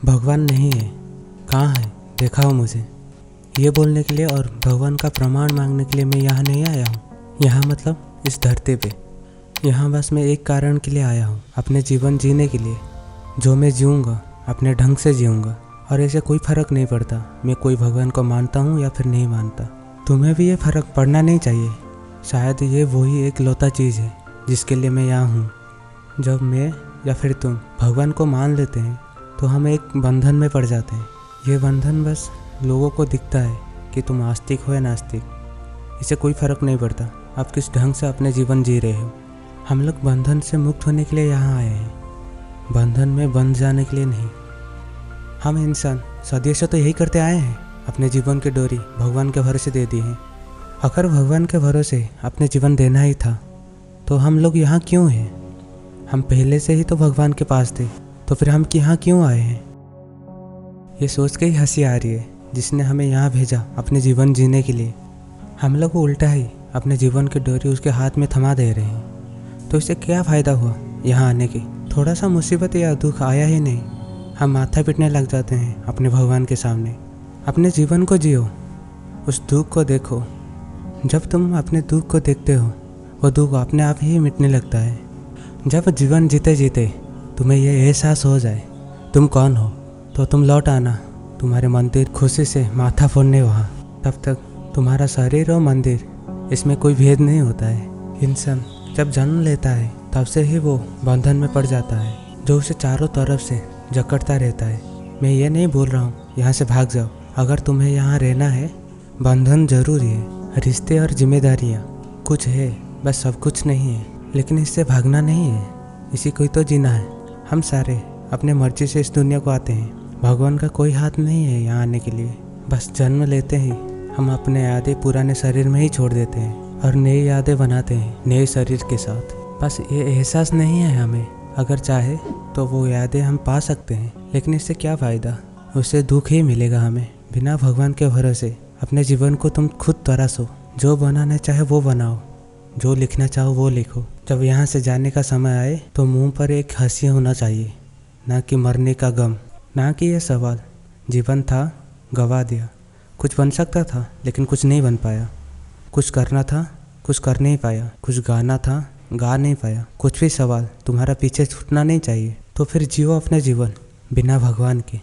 भगवान नहीं है, कहाँ है, दिखाओ मुझे। ये बोलने के लिए और भगवान का प्रमाण मांगने के लिए मैं यहाँ नहीं आया हूँ। यहाँ मतलब इस धरती पे। यहाँ बस मैं एक कारण के लिए आया हूँ, अपने जीवन जीने के लिए। जो मैं जीऊँगा अपने ढंग से जीऊँगा और ऐसे कोई फ़र्क नहीं पड़ता मैं कोई भगवान को मानता हूँ या फिर नहीं मानता। तुम्हें भी ये फ़र्क पड़ना नहीं चाहिए। शायद ये वही एक लौता चीज़ है जिसके लिए मैं यहाँ हूँ। जब मैं या फिर तुम भगवान को मान लेते हैं तो हम एक बंधन में पड़ जाते हैं। ये बंधन बस लोगों को दिखता है कि तुम आस्तिक हो या नास्तिक, इससे कोई फ़र्क नहीं पड़ता आप किस ढंग से अपने जीवन जी रहे हो। हम लोग बंधन से मुक्त होने के लिए यहाँ आए हैं, बंधन में बंध जाने के लिए नहीं। हम इंसान सदियों से तो यही करते आए हैं, अपने जीवन की डोरी भगवान के भरोसे दे दी है। अगर भगवान के भरोसे अपने जीवन देना ही था तो हम लोग यहाँ क्यों हैं? हम पहले से ही तो भगवान के पास थे, तो फिर हम यहाँ क्यों आए हैं? ये सोच के ही हंसी आ रही है जिसने हमें यहाँ भेजा अपने जीवन जीने के लिए। हम लोग को उल्टा ही अपने जीवन की डोरी उसके हाथ में थमा दे रहे हैं। तो इससे क्या फ़ायदा हुआ यहाँ आने की? थोड़ा सा मुसीबत या दुख आया ही नहीं, हम माथा पीटने लग जाते हैं अपने भगवान के सामने। अपने जीवन को जियो, उस दुख को देखो। जब तुम अपने दुख को देखते हो वो दुख अपने आप ही मिटने लगता है। जब जीवन जीते जीते तुम्हें यह एहसास हो जाए तुम कौन हो, तो तुम लौट आना तुम्हारे मंदिर खुशी से माथा फोड़ने वहाँ। तब तक तुम्हारा शरीर और मंदिर इसमें कोई भेद नहीं होता है। इंसान जब जन्म लेता है तब से ही वो बंधन में पड़ जाता है जो उसे चारों तरफ से जकड़ता रहता है। मैं ये नहीं बोल रहा हूँ यहाँ से भाग जाओ। अगर तुम्हें यहाँ रहना है बंधन जरूरी है, रिश्ते और जिम्मेदारियाँ कुछ है, बस सब कुछ नहीं है। लेकिन इससे भागना नहीं है, इसी को ही तो जीना है। हम सारे अपने मर्जी से इस दुनिया को आते हैं, भगवान का कोई हाथ नहीं है यहाँ आने के लिए। बस जन्म लेते ही हम अपने यादें पुराने शरीर में ही छोड़ देते हैं और नई यादें बनाते हैं नए शरीर के साथ। बस ये एहसास नहीं है हमें। अगर चाहे तो वो यादें हम पा सकते हैं, लेकिन इससे क्या फ़ायदा? उससे दुख ही मिलेगा हमें। बिना भगवान के भरोसे अपने जीवन को तुम खुद तराशो। जो बनाना चाहे वो बनाओ, जो लिखना चाहो वो लिखो। जब यहाँ से जाने का समय आए तो मुंह पर एक हंसी होना चाहिए, ना कि मरने का गम, ना कि ये सवाल जीवन था गवा दिया। कुछ बन सकता था लेकिन कुछ नहीं बन पाया, कुछ करना था कुछ कर नहीं पाया, कुछ गाना था गा नहीं पाया। कुछ भी सवाल तुम्हारा पीछे छूटना नहीं चाहिए। तो फिर जियो अपने जीवन बिना भगवान के।